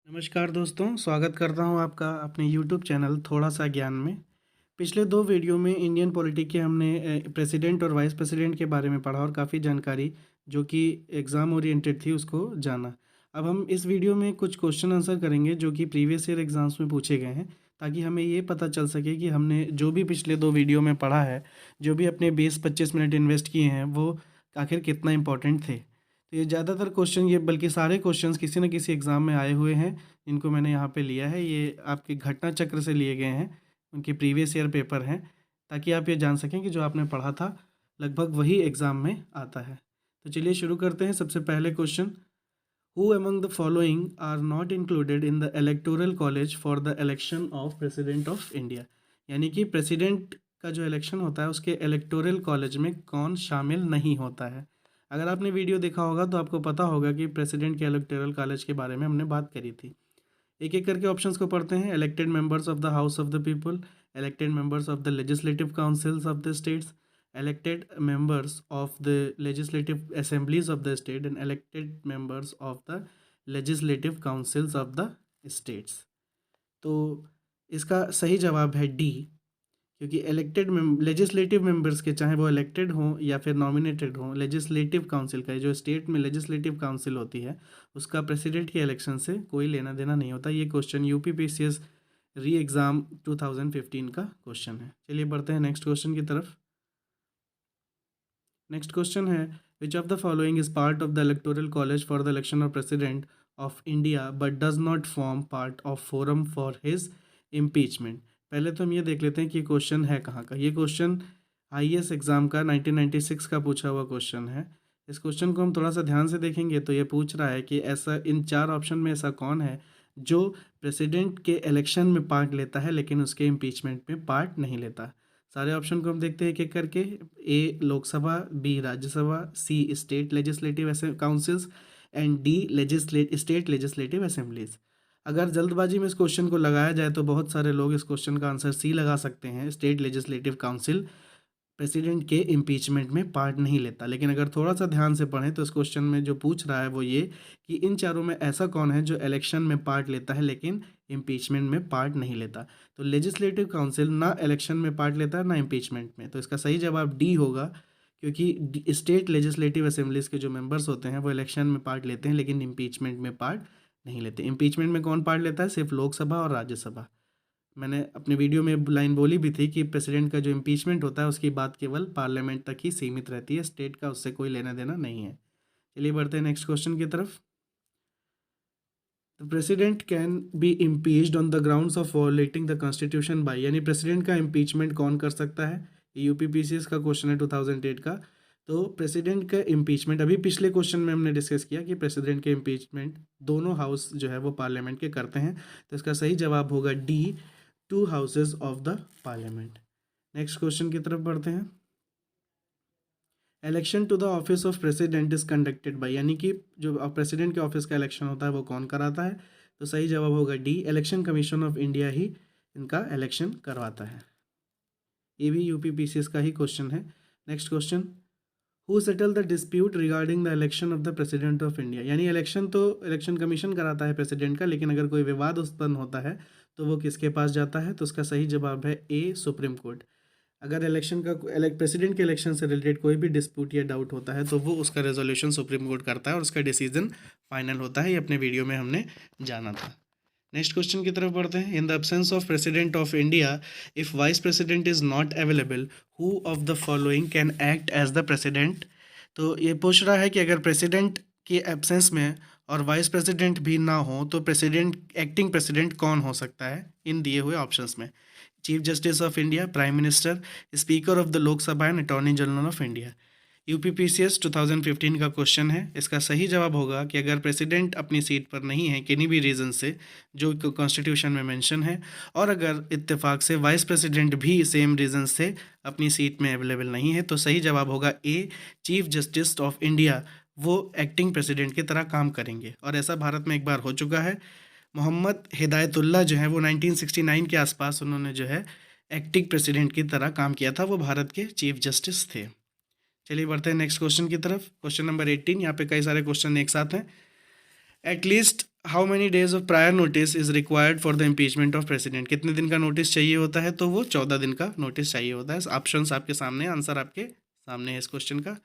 नमस्कार दोस्तों, स्वागत करता हूं आपका अपने यूट्यूब चैनल थोड़ा सा ज्ञान में। पिछले दो वीडियो में इंडियन पॉलिटी के हमने प्रेसिडेंट और वाइस प्रेसिडेंट के बारे में पढ़ा और काफ़ी जानकारी जो कि एग्ज़ाम ओरिएंटेड थी उसको जाना। अब हम इस वीडियो में कुछ क्वेश्चन आंसर करेंगे जो कि प्रीवियस ईयर एग्ज़ाम्स में पूछे गए हैं, ताकि हमें ये पता चल सके कि हमने जो भी पिछले दो वीडियो में पढ़ा है, जो भी अपने 20-25 मिनट इन्वेस्ट किए हैं, वो आखिर कितना इंपॉर्टेंट थे। तो ये ज़्यादातर क्वेश्चन, ये बल्कि सारे क्वेश्चंस किसी न किसी एग्ज़ाम में आए हुए हैं, इनको मैंने यहाँ पे लिया है। ये आपके घटना चक्र से लिए गए हैं, उनके प्रीवियस ईयर पेपर हैं, ताकि आप ये जान सकें कि जो आपने पढ़ा था लगभग वही एग्ज़ाम में आता है। तो चलिए शुरू करते हैं। सबसे पहले question, who among the following are not included in the electoral college for the election of president of India. यानी कि प्रेसिडेंट का जो इलेक्शन होता है उसके इलेक्टोरल कॉलेज में कौन शामिल नहीं होता है। अगर आपने वीडियो देखा होगा तो आपको पता होगा कि प्रेसिडेंट के इलेक्टोरल कॉलेज के बारे में हमने बात करी थी। एक एक करके ऑप्शंस को पढ़ते हैं। Elected members of the house of the people, elected members of the legislative councils of the states, elected members of the legislative assemblies of the state and elected members of the legislative councils of the states। तो इसका सही जवाब है D, क्योंकि elected legislative members के, चाहे वो elected हों या फिर नॉमिनेटेड हों, लेजिस्लेटिव काउंसिल का, जो स्टेट में लेजिस्लेटिव काउंसिल होती है, उसका प्रेसिडेंट के इलेक्शन से कोई लेना देना नहीं होता। ये क्वेश्चन यूपीपीसीएस री एग्ज़ाम 2015 का क्वेश्चन है। चलिए बढ़ते हैं नेक्स्ट क्वेश्चन की तरफ। नेक्स्ट क्वेश्चन है, which of the following is part of the electoral college for the election of president of India but does not form part of forum for his impeachment. पहले तो हम ये देख लेते हैं कि क्वेश्चन है कहाँ का। ये क्वेश्चन आईएएस एग्जाम का 1996 का पूछा हुआ क्वेश्चन है। इस क्वेश्चन को हम थोड़ा सा ध्यान से देखेंगे तो ये पूछ रहा है कि ऐसा इन चार ऑप्शन में ऐसा कौन है जो प्रेसिडेंट के इलेक्शन में पार्ट लेता है लेकिन उसके इम्पीचमेंट में पार्ट नहीं लेता। सारे ऑप्शन को हम देखते हैं एक एक करके। A Lok Sabha, B Rajya Sabha, C state legislative councils and D state legislative assemblies. अगर जल्दबाजी में इस क्वेश्चन को लगाया जाए तो बहुत सारे लोग इस क्वेश्चन का आंसर सी लगा सकते हैं, स्टेट लेजिस्लेटिव काउंसिल प्रेसिडेंट के इम्पीचमेंट में पार्ट नहीं लेता। लेकिन अगर थोड़ा सा ध्यान से पढ़ें तो इस क्वेश्चन में जो पूछ रहा है वो ये कि इन चारों में ऐसा कौन है जो इलेक्शन में पार्ट लेता है लेकिन इम्पीचमेंट में पार्ट नहीं लेता। तो लेजिस्लेटिव काउंसिल ना इलेक्शन में पार्ट लेता है ना इम्पीचमेंट में, तो इसका सही जवाब डी होगा, क्योंकि स्टेट लेजिस्लेटिव असेंबलीज के जो मेंबर्स होते हैं वो इलेक्शन में पार्ट लेते हैं लेकिन इम्पीचमेंट में पार्ट नहीं लेते। इम्पीचमेंट में कौन पार्ट लेता है? सिर्फ लोकसभा और राज्यसभा। मैंने अपनी वीडियो में लाइन बोली भी थी कि प्रेसिडेंट का जो इम्पीचमेंट होता है उसकी बात केवल पार्लियामेंट तक ही सीमित रहती है, स्टेट का उससे कोई लेना देना नहीं है। चलिए बढ़ते हैं नेक्स्ट क्वेश्चन की तरफ। The president can be impeached on the grounds of वॉलेटिंग the constitution bye, यानी प्रेसिडेंट का इम्पीचमेंट कौन कर सकता है? ये यूपीपीसीएस का क्वेश्चन है 2008 का। तो प्रेसिडेंट का इम्पीचमेंट, अभी पिछले क्वेश्चन में हमने डिस्कस किया कि प्रेसिडेंट के इम्पीचमेंट दोनों हाउस जो है वो पार्लियामेंट के करते हैं, तो इसका सही जवाब होगा D, two houses of the parliament. Next question की तरफ बढ़ते हैं। Election to the office of president is conducted by, यानी कि जो प्रेसिडेंट के ऑफिस का इलेक्शन होता है वो कौन कराता है? तो सही जवाब होगा D, election commission of India ही इनका इलेक्शन करवाता है। ये भी यूपीपीसीएस का ही क्वेश्चन है। Next question, who settle the dispute regarding the election of the president of India, यानी इलेक्शन तो इलेक्शन कमीशन कराता है प्रेसिडेंट का, लेकिन अगर कोई विवाद उत्पन्न होता है तो वो किसके पास जाता है? तो उसका सही जवाब है ए, सुप्रीम कोर्ट। अगर इलेक्शन का प्रेसिडेंट के इलेक्शन से रिलेटेड कोई भी डिस्प्यूट या डाउट होता है तो वो उसका रेजोल्यूशन सुप्रीम कोर्ट करता है और उसका डिसीजन फाइनल होता है। ये अपने वीडियो में हमने जाना था। नेक्स्ट क्वेश्चन की तरफ बढ़ते हैं। In the absence of president of India, if vice president is not available, who of the following can act as the president. तो ये पूछ रहा है कि अगर प्रेसिडेंट के एब्सेंस में और वाइस प्रेसिडेंट भी ना हो तो प्रेसिडेंट, एक्टिंग प्रेसिडेंट कौन हो सकता है इन दिए हुए ऑप्शंस में? Chief justice of India, prime minister, speaker of the Lok Sabha and attorney general of India. UPPCS 2015 का क्वेश्चन है। इसका सही जवाब होगा कि अगर प्रेसिडेंट अपनी सीट पर नहीं है किन्हीं भी रीज़न से जो कॉन्स्टिट्यूशन में मेंशन है, और अगर इत्तेफाक से वाइस प्रेसिडेंट भी सेम रीज़न से अपनी सीट में अवेलेबल नहीं है, तो सही जवाब होगा ए, चीफ जस्टिस ऑफ इंडिया वो एक्टिंग प्रेसिडेंट की तरह काम करेंगे। और ऐसा भारत में एक बार हो चुका है। मोहम्मद हिदायतुल्लाह जो है वो 1969 के आसपास उन्होंने जो है एक्टिंग प्रेसिडेंट की तरह काम किया था, वो भारत के चीफ जस्टिस थे। चलिए बढ़ते हैं नेक्स्ट क्वेश्चन की तरफ। क्वेश्चन नंबर 18, यहाँ पे कई सारे क्वेश्चन एक साथ हैं। At least how many days of prior notice is required for the impeachment of president, कितने दिन का नोटिस चाहिए होता है, तो वो 14 दिन का नोटिस चाहिए होता है। ऑप्शंस आपके सामने, आंसर आपके सामने है इस क्वेश्चन का।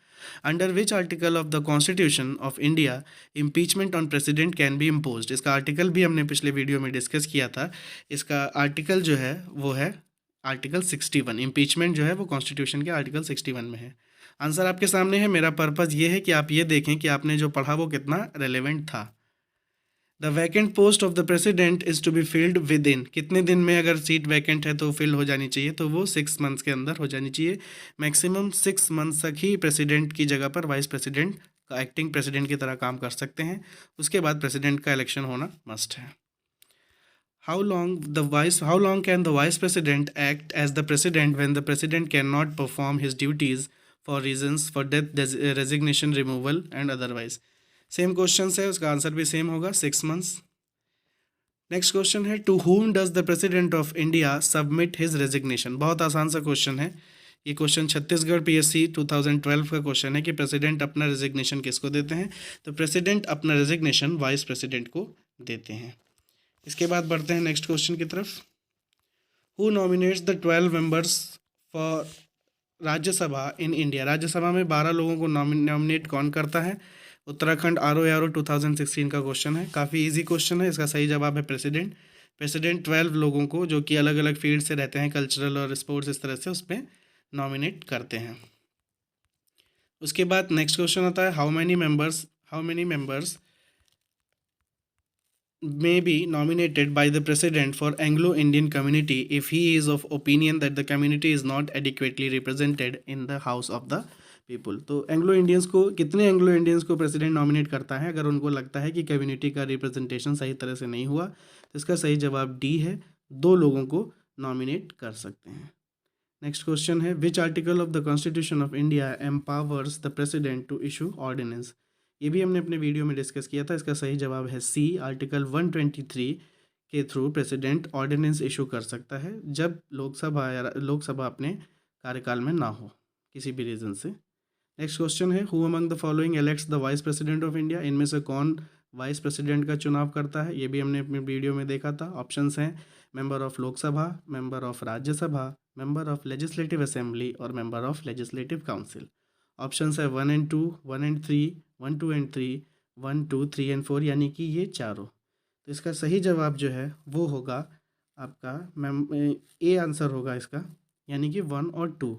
Under which article of the constitution of India impeachment on president can be imposed, इसका आर्टिकल भी हमने पिछले वीडियो में डिस्कस किया था। इसका आर्टिकल जो है वो है आर्टिकल 61। इम्पीचमेंट जो है वो कॉन्स्टिट्यूशन के आर्टिकल 61 में है। आंसर आपके सामने है। मेरा पर्पज़ ये है कि आप ये देखें कि आपने जो पढ़ा वो कितना रेलेवेंट था। The vacant post of the president is to be filled within, कितने दिन में अगर सीट वैकेंट है तो फिल हो जानी चाहिए, तो वो 6 मंथ्स के अंदर हो जानी चाहिए। मैक्सिमम 6 मंथ्स तक ही प्रेसिडेंट की जगह पर वाइस प्रेसिडेंट का एक्टिंग प्रेसिडेंट की तरह काम कर सकते हैं। उसके बाद प्रेसिडेंट का इलेक्शन होना मस्ट है। How long can the vice president act as the president when the president cannot perform his duties for reasons for death, resignation, removal and otherwise? Same question है, उसका आंसर भी same होगा, 6 months. Next question है, to whom does the president of India submit his resignation, बहुत आसान सा question है ये। क्वेश्चन छत्तीसगढ़ पीएससी 2012 का क्वेश्चन है कि प्रेसिडेंट अपना रेजिग्नेशन किसको देते हैं, तो प्रेसिडेंट अपना रेजिग्नेशन वाइस प्रेसिडेंट को देते हैं। इसके बाद बढ़ते हैं नेक्स्ट क्वेश्चन की तरफ। Who nominates the 12 members for Rajya Sabha in India, Rajya Sabha में 12 लोगों को नॉमिनेट कौन करता है? उत्तराखंड RO 2016 का क्वेश्चन है, काफ़ी इजी क्वेश्चन है। इसका सही जवाब है प्रेसिडेंट। प्रेसिडेंट 12 लोगों को जो कि अलग अलग फील्ड से रहते हैं, कल्चरल और स्पोर्ट्स, इस तरह से उस पर नॉमिनेट करते हैं। उसके बाद नेक्स्ट क्वेश्चन आता है, how many members may be nominated by the president for Anglo-Indian community if he is of opinion that the community is not adequately represented in the House of the People। तो Anglo Indians को, कितने Anglo Indians को president nominate करता है अगर उनको लगता है कि कम्युनिटी का रिप्रेजेंटेशन सही तरह से नहीं हुआ? तो इसका सही जवाब डी है, 2 लोगों को नॉमिनेट कर सकते हैं। नेक्स्ट क्वेश्चन है, which article of the constitution of India empowers the president to issue ordinance, ये भी हमने अपने वीडियो में डिस्कस किया था। इसका सही जवाब है सी, आर्टिकल 123 के थ्रू प्रेसिडेंट ऑर्डिनेंस इशू कर सकता है जब लोकसभा अपने कार्यकाल में ना हो किसी भी रीज़न से। नेक्स्ट क्वेश्चन है, who among the following elects the vice president of India, इनमें से कौन वाइस प्रेसिडेंट का चुनाव करता है? ये भी हमने अपने वीडियो में देखा था। ऑप्शंस हैं, member of Lok Sabha, member of Rajya Sabha, member of legislative assembly और member of legislative council. Options है 1 and 2, 1 and 3, 1, 2 and 3, 1, 2, 3 and 4, यानी कि ये चारों। तो इसका सही जवाब जो है वो होगा आपका ए आंसर होगा इसका, यानी कि 1 और 2,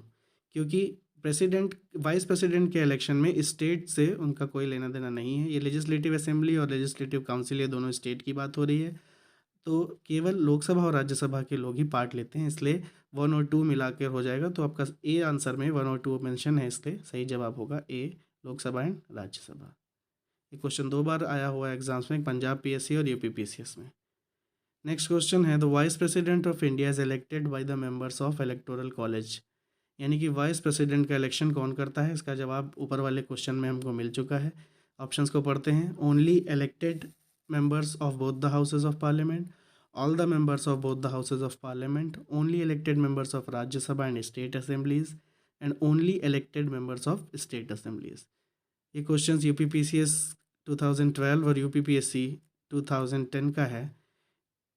क्योंकि वाइस प्रेसिडेंट के इलेक्शन में स्टेट से उनका कोई लेना देना नहीं है। ये लेजिस्लेटिव असेंबली और लेजिस्लेटिव काउंसिल, ये दोनों स्टेट की बात हो रही है, तो केवल लोकसभा और राज्यसभा के लोग ही पार्ट लेते हैं, इसलिए 1 और 2 मिला कर हो जाएगा। तो आपका ए आंसर में 1 और 2 मेंशन है, इसलिए सही जवाब होगा ए, लोकसभा एंड राज्यसभा। ये क्वेश्चन 2 बार आया हुआ है एग्जाम्स में, पंजाब PSC और UP PCS में। नेक्स्ट क्वेश्चन है, the vice president of India is elected by the members of electoral college, यानी कि वाइस प्रेसिडेंट का इलेक्शन कौन करता है? इसका जवाब ऊपर वाले क्वेश्चन में हमको मिल चुका है। ऑप्शंस को पढ़ते हैं, only elected members of both the houses of parliament, all the members of both the houses of parliament, only elected members of Rajya Sabha and state assemblies, and only elected members of state assemblies। ये questions UP PCS 2012 और UP PSC 2010 का है।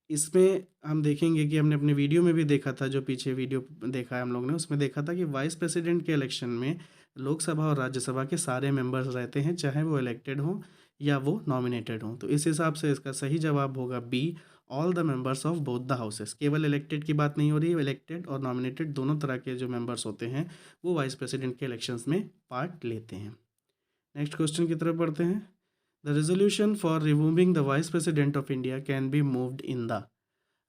इसमें हम देखेंगे कि हमने अपने वीडियो में भी देखा था, जो पीछे वीडियो देखा है हम लोग ने, उसमें देखा था कि वाइस प्रेसिडेंट के इलेक्शन में लोकसभा और राज्यसभा के सारे मेंबर्स रहते हैं, चाहे वो इलेक्टेड हों या वो नॉमिनेटेड हों। तो इस हिसाब से इसका सही जवाब होगा B, all the members of both the houses. केवल इलेक्टेड की बात नहीं हो रही है, इलेक्टेड और नॉमिनेटेड दोनों तरह के जो मेंबर्स होते हैं वो वाइस प्रेसिडेंट के इलेक्शंस में पार्ट लेते हैं। नेक्स्ट क्वेश्चन की तरफ बढ़ते हैं, the resolution for removing the vice president of India can be moved in the,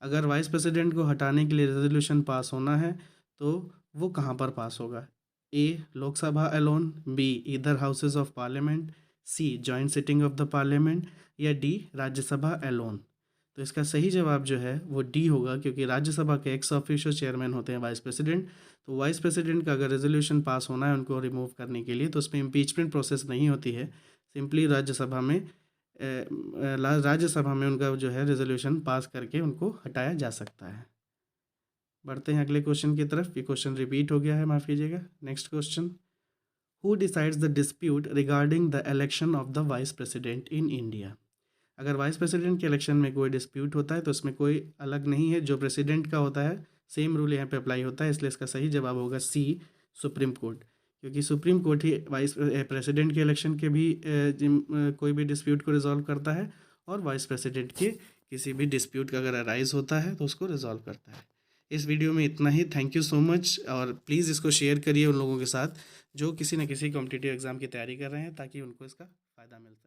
अगर वाइस प्रेसिडेंट को हटाने के लिए रेजोल्यूशन पास होना है तो वो कहाँ पर पास होगा? A, Lok Sabha alone, B, either houses of parliament, C, joint sitting of the parliament, या डी, राज्यसभा अलोन। तो इसका सही जवाब जो है वो डी होगा, क्योंकि राज्यसभा के एक्स ऑफिशियो चेयरमैन होते हैं वाइस प्रेसिडेंट। तो वाइस प्रेसिडेंट का अगर रेजोल्यूशन पास होना है उनको रिमूव करने के लिए, तो उसमें इम्पीचमेंट प्रोसेस नहीं होती है, सिंपली राज्यसभा में उनका जो है रेजोल्यूशन पास करके उनको हटाया जा सकता है। बढ़ते हैं अगले क्वेश्चन की तरफ। ये क्वेश्चन रिपीट हो गया है, माफ़ कीजिएगा। Next question, who decides the dispute regarding the election of the vice president in India, अगर वाइस प्रेसिडेंट के इलेक्शन में कोई डिस्प्यूट होता है तो इसमें कोई अलग नहीं है, जो प्रेसिडेंट का होता है सेम रूल यहाँ पे अप्लाई होता है, इसलिए इसका सही जवाब होगा सी, सुप्रीम कोर्ट। क्योंकि सुप्रीम कोर्ट ही वाइस प्रेसिडेंट के इलेक्शन के भी कोई भी डिस्प्यूट को रिजॉल्व करता है, और वाइस प्रेसिडेंट के किसी भी डिस्प्यूट का अगर अराइज होता है तो उसको रिजॉल्व करता है। इस वीडियो में इतना ही। थैंक यू सो मच, और प्लीज़ इसको शेयर करिए उन लोगों के साथ जो किसी न किसी कॉम्पिटिटिव एग्ज़ाम की तैयारी कर रहे हैं, ताकि उनको इसका फ़ायदा मिल सके।